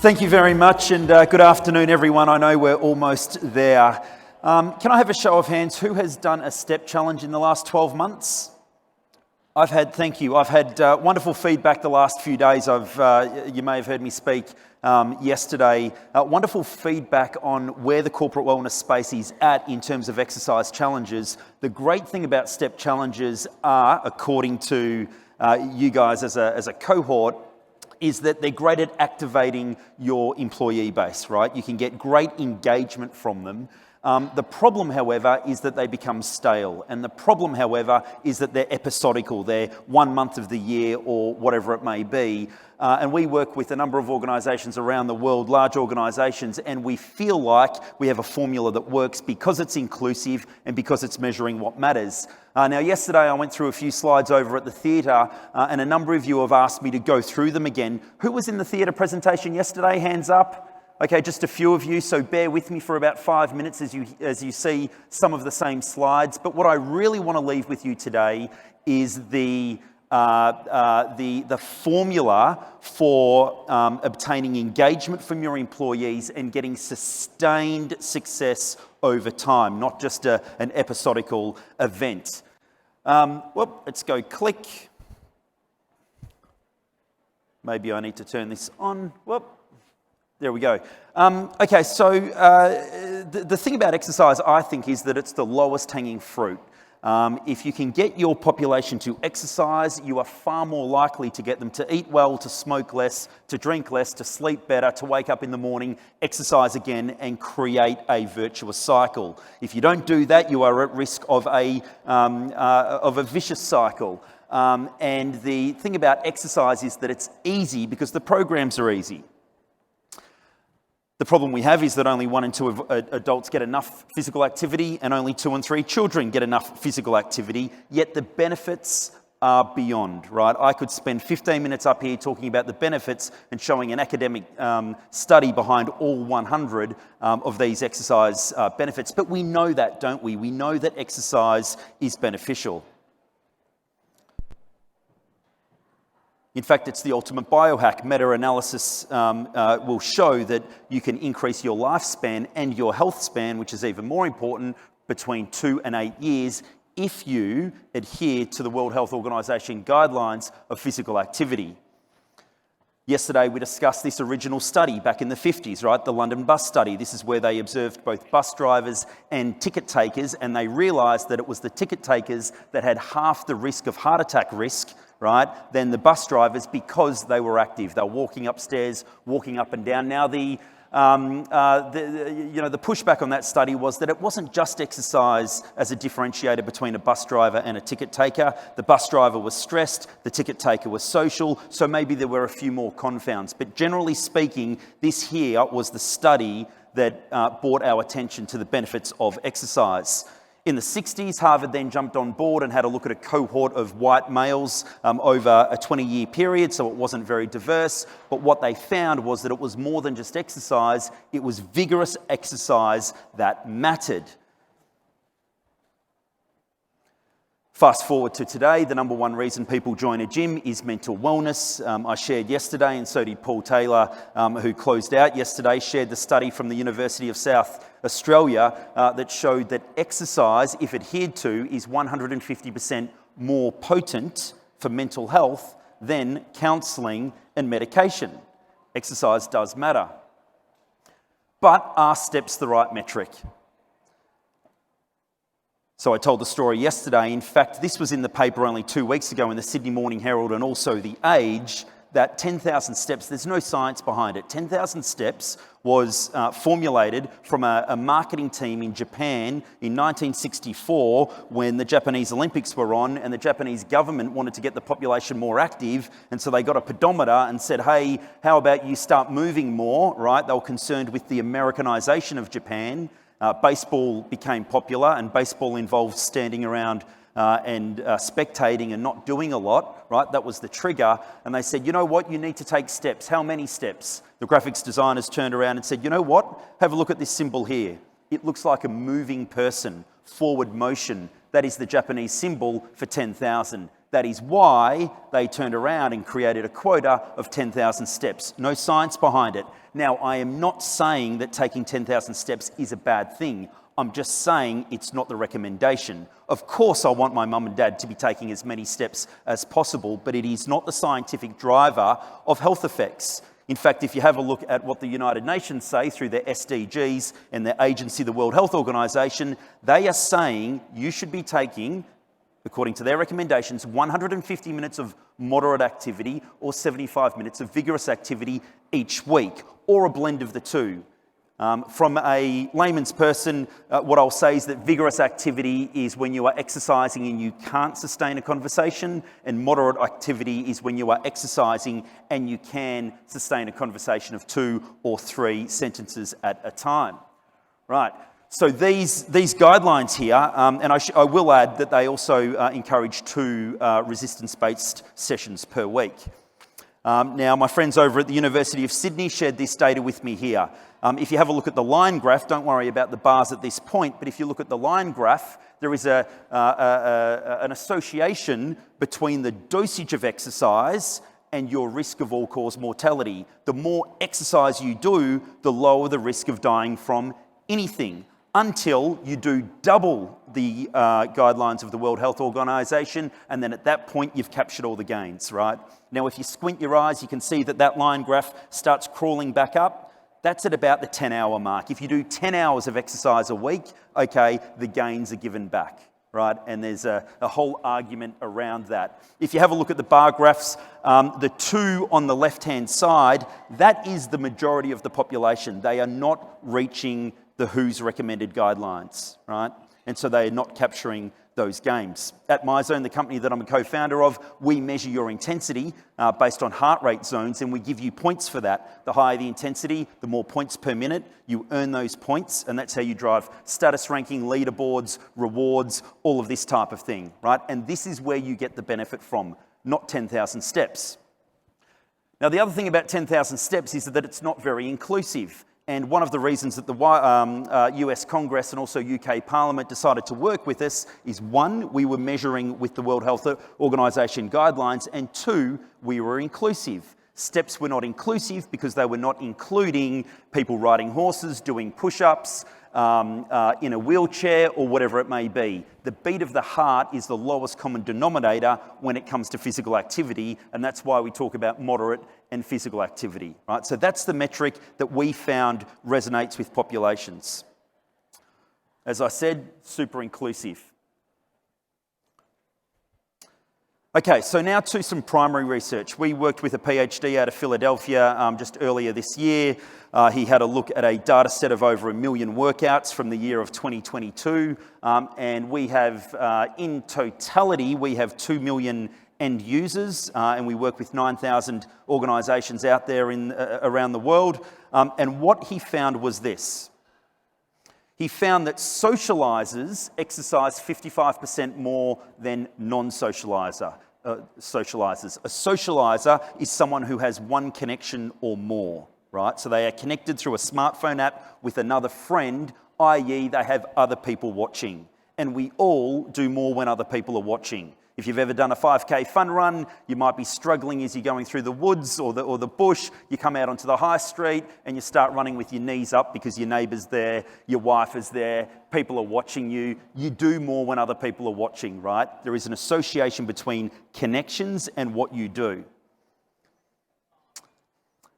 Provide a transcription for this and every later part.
Thank you very much, and good afternoon, everyone. I know we're almost there. Can I have a show of hands? Who has done a step challenge in the last 12 months? Thank you. I've had wonderful feedback the last few days. You may have heard me speak yesterday. Wonderful feedback on where the corporate wellness space is at in terms of exercise challenges. The great thing about step challenges are, according to you guys as a cohort, is that they're great at activating your employee base, right? You can get great engagement from them. The problem, however, is that they become stale. And the problem, however, is that they're episodical. They're 1 month of the year or whatever it may be. And we work with a number of organisations around the world, large organisations, and we feel like we have a formula that works because it's inclusive and because it's measuring what matters. Now, yesterday I went through a few slides over at the theatre, and a number of you have asked me to go through them again. Who was in the theatre presentation yesterday? Hands up. Okay, just a few of you, so bear with me for about 5 minutes as you see some of the same slides. But what I really want to leave with you today is the formula for obtaining engagement from your employees and getting sustained success over time, not just an episodical event. Let's go click. Maybe I need to turn this on. There we go. Okay, so the thing about exercise, I think, is that it's the lowest hanging fruit. If you can get your population to exercise, you are far more likely to get them to eat well, to smoke less, to drink less, to sleep better, to wake up in the morning, exercise again, and create a virtuous cycle. If you don't do that, you are at risk of a vicious cycle. And the thing about exercise is that it's easy because the programs are easy. The problem we have is that only 1 in 2 adults get enough physical activity and only 2 in 3 children get enough physical activity, yet the benefits are beyond, right? I could spend 15 minutes up here talking about the benefits and showing an academic study behind all 100 of these exercise benefits, but we know that, don't we? We know that exercise is beneficial. In fact, it's the ultimate biohack. Meta-analysis will show that you can increase your lifespan and your health span, which is even more important, between 2 and 8 years if you adhere to the World Health Organization guidelines of physical activity. Yesterday, we discussed this original study back in the 50s, right? The London bus study. This is where they observed both bus drivers and ticket takers, and they realised that it was the ticket takers that had half the risk of heart attack risk, right, than the bus drivers because they were active. They were walking upstairs, walking up and down. Now, the pushback on that study was that it wasn't just exercise as a differentiator between a bus driver and a ticket taker. The bus driver was stressed, the ticket taker was social, so maybe there were a few more confounds. But generally speaking, this here was the study that brought our attention to the benefits of exercise. In the 60s, Harvard then jumped on board and had a look at a cohort of white males over a 20-year period, so it wasn't very diverse. But what they found was that it was more than just exercise, it was vigorous exercise that mattered. Fast forward to today, the number one reason people join a gym is mental wellness. I shared yesterday, and so did Paul Taylor, who closed out yesterday, shared the study from the University of South Australia that showed that exercise, if adhered to, is 150% more potent for mental health than counselling and medication. Exercise does matter. But are steps the right metric? So I told the story yesterday. In fact, this was in the paper only 2 weeks ago in the Sydney Morning Herald and also The Age, that 10,000 steps, there's no science behind it. 10,000 steps was formulated from a marketing team in Japan in 1964 when the Japanese Olympics were on and the Japanese government wanted to get the population more active, and so they got a pedometer and said, hey, how about you start moving more, right? They were concerned with the Americanization of Japan. Baseball became popular, and baseball involved standing around and spectating and not doing a lot, right? That was the trigger. And they said, you know what? You need to take steps. How many steps? The graphics designers turned around and said, you know what? Have a look at this symbol here. It looks like a moving person, forward motion. That is the Japanese symbol for 10,000. That is why they turned around and created a quota of 10,000 steps. No science behind it. Now, I am not saying that taking 10,000 steps is a bad thing. I'm just saying it's not the recommendation. Of course, I want my mum and dad to be taking as many steps as possible, but it is not the scientific driver of health effects. In fact, if you have a look at what the United Nations say through their SDGs and their agency, the World Health Organization, they are saying you should be taking, according to their recommendations, 150 minutes of moderate activity or 75 minutes of vigorous activity each week, or a blend of the two. From a layman's person, what I'll say is that vigorous activity is when you are exercising and you can't sustain a conversation, and moderate activity is when you are exercising and you can sustain a conversation of 2 or 3 sentences at a time. Right. So these guidelines here, and I will add that they also encourage 2 resistance-based sessions per week. Now, my friends over at the University of Sydney shared this data with me here. If you have a look at the line graph, don't worry about the bars at this point, but if you look at the line graph, there is an association between the dosage of exercise and your risk of all-cause mortality. The more exercise you do, the lower the risk of dying from anything, until you do double the guidelines of the World Health Organization, and then at that point you've captured all the gains, right? Now, if you squint your eyes, you can see that that line graph starts crawling back up. That's at about the 10-hour mark. If you do 10 hours of exercise a week, okay, the gains are given back, right? And there's a whole argument around that. If you have a look at the bar graphs, the 2 on the left-hand side, that is the majority of the population. They are not reaching the WHO's recommended guidelines, right? And so they are not capturing those gains. At Myzone, the company that I'm a co-founder of, we measure your intensity based on heart rate zones, and we give you points for that. The higher the intensity, the more points per minute. You earn those points, and that's how you drive status ranking, leaderboards, rewards, all of this type of thing, right? And this is where you get the benefit from, not 10,000 steps. Now, the other thing about 10,000 steps is that it's not very inclusive. And one of the reasons that the US Congress and also UK Parliament decided to work with us is 1, we were measuring with the World Health Organization guidelines, and 2, we were inclusive. Steps were not inclusive because they were not including people riding horses, doing push-ups, in a wheelchair, or whatever it may be. The beat of the heart is the lowest common denominator when it comes to physical activity, and that's why we talk about moderate and physical activity, right? So that's the metric that we found resonates with populations. As I said, super inclusive. Okay, so now to some primary research. We worked with a PhD out of Philadelphia just earlier this year. He had a look at a data set of over 1 million workouts from the year of 2022. And we have, in totality, we have 2 million end users, and we work with 9,000 organisations out there around the world. And what he found was this. He found that socialisers exercise 55% more than non-socialisers. A socialiser is someone who has 1 connection or more, right? So they are connected through a smartphone app with another friend, i.e. they have other people watching. And we all do more when other people are watching. If you've ever done a 5K fun run, you might be struggling as you're going through the woods or the bush. You come out onto the high street and you start running with your knees up because your neighbour's there, your wife is there, people are watching you. You do more when other people are watching, right? There is an association between connections and what you do.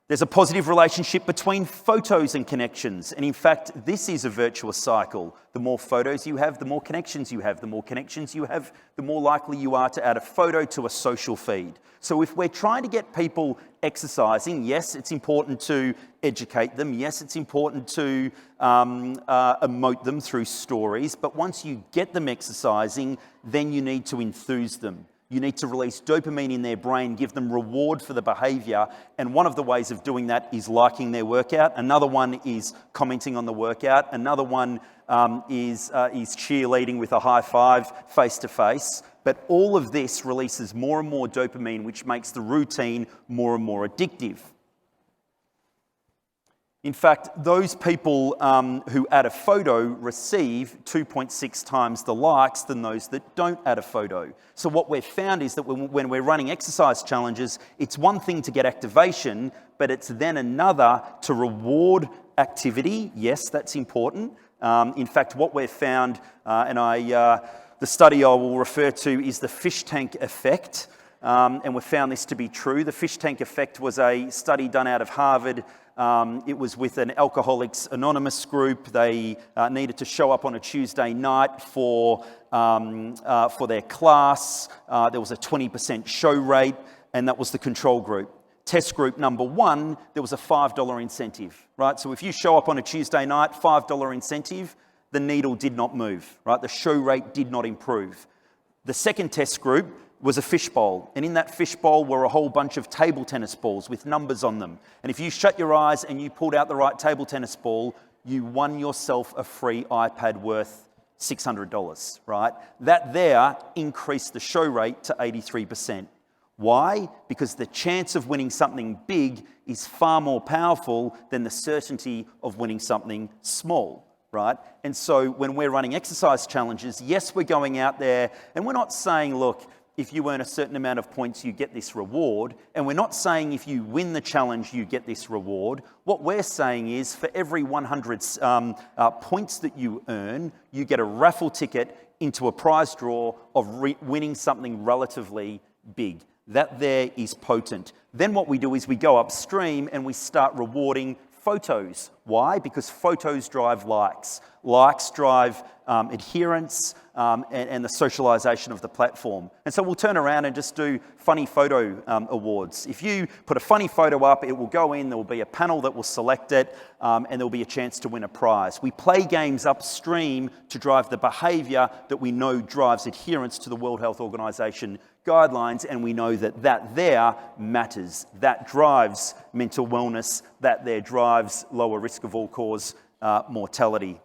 There's a positive relationship between photos and connections. And in fact, this is a virtuous cycle. The more photos you have, the more connections you have. The more connections you have, the more likely you are to add a photo to a social feed. So if we're trying to get people exercising, yes, it's important to educate them. Yes, it's important to emote them through stories. But once you get them exercising, then you need to enthuse them. You need to release dopamine in their brain, give them reward for the behaviour, and one of the ways of doing that is liking their workout. Another one is commenting on the workout. Another one is cheerleading with a high five face-to-face. But all of this releases more and more dopamine, which makes the routine more and more addictive. In fact, those people who add a photo receive 2.6 times the likes than those that don't add a photo. So what we've found is that when we're running exercise challenges, it's one thing to get activation, but it's then another to reward activity. Yes, that's important. In fact, what we've found, the study I will refer to is the fish tank effect. And we found this to be true. The fish tank effect was a study done out of Harvard. It was with an Alcoholics Anonymous group. They needed to show up on a Tuesday night for their class. There was a 20% show rate, and that was the control group. Test group number 1, there was a $5 incentive, right? So if you show up on a Tuesday night, $5 incentive, the needle did not move, right? The show rate did not improve. The second test group was a fishbowl, and in that fishbowl were a whole bunch of table tennis balls with numbers on them. And if you shut your eyes and you pulled out the right table tennis ball, you won yourself a free iPad worth $600, right? That there increased the show rate to 83%. Why? Because the chance of winning something big is far more powerful than the certainty of winning something small, right? And so when we're running exercise challenges, yes, we're going out there and we're not saying, look, if you earn a certain amount of points, you get this reward. And we're not saying if you win the challenge, you get this reward. What we're saying is for every 100 points that you earn, you get a raffle ticket into a prize draw of winning something relatively big. That there is potent. Then what we do is we go upstream and we start rewarding photos. Why? Because photos drive likes. Likes drive adherence and the socialization of the platform. And so we'll turn around and just do funny photo awards. If you put a funny photo up, it will go in, there will be a panel that will select it, and there will be a chance to win a prize. We play games upstream to drive the behavior that we know drives adherence to the World Health Organization guidelines, and we know that that there matters. That drives mental wellness, that there drives lower risk of all-cause mortality.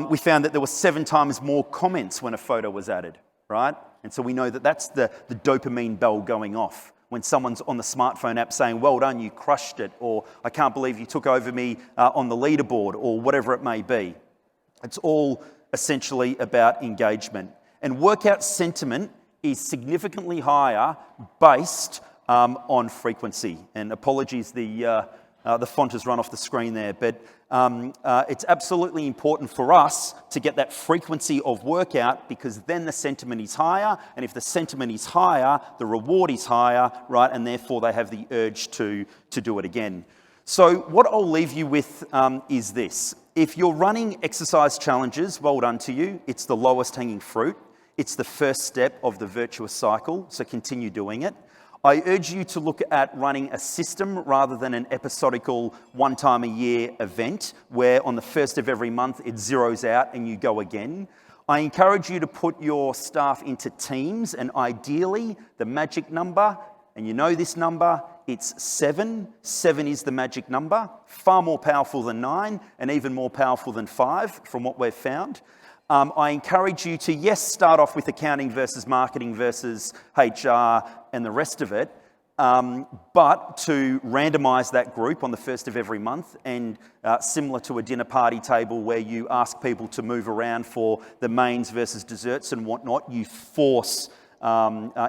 We found that there were 7 times more comments when a photo was added, right? And so we know that that's the dopamine bell going off. When someone's on the smartphone app saying, well done, you crushed it, or I can't believe you took over me on the leaderboard, or whatever it may be. It's all essentially about engagement. And workout sentiment is significantly higher based on frequency. And apologies, the font has run off the screen there, but it's absolutely important for us to get that frequency of workout, because then the sentiment is higher, and if the sentiment is higher, the reward is higher, right? And therefore they have the urge to do it again. So what I'll leave you with is this. If you're running exercise challenges, well done to you. It's the lowest hanging fruit. It's the first step of the virtuous cycle, so continue doing it. I urge you to look at running a system rather than an episodical one-time-a-year event where on the first of every month it zeroes out and you go again. I encourage you to put your staff into teams, and ideally the magic number, and you know this number, it's 7. 7 is the magic number, far more powerful than 9 and even more powerful than 5 from what we've found. I encourage you to, yes, start off with accounting versus marketing versus HR and the rest of it, but to randomise that group on the first of every month, and similar to a dinner party table where you ask people to move around for the mains versus desserts and whatnot, you force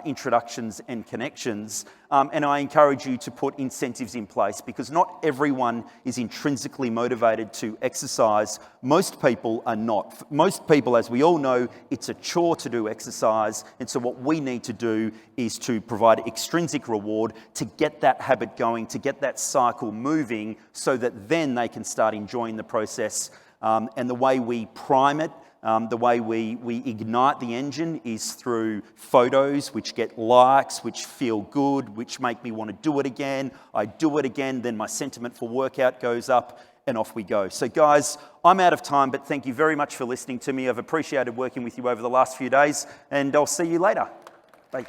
introductions and connections. And I encourage you to put incentives in place, because not everyone is intrinsically motivated to exercise. Most people are not. Most people, as we all know, it's a chore to do exercise. And so what we need to do is to provide extrinsic reward to get that habit going, to get that cycle moving, so that then they can start enjoying the process. And the way we prime it, the way we ignite the engine is through photos which get likes, which feel good, which make me want to do it again. I do it again, then my sentiment for workout goes up, and off we go. So guys, I'm out of time, but thank you very much for listening to me. I've appreciated working with you over the last few days, and I'll see you later. Bye.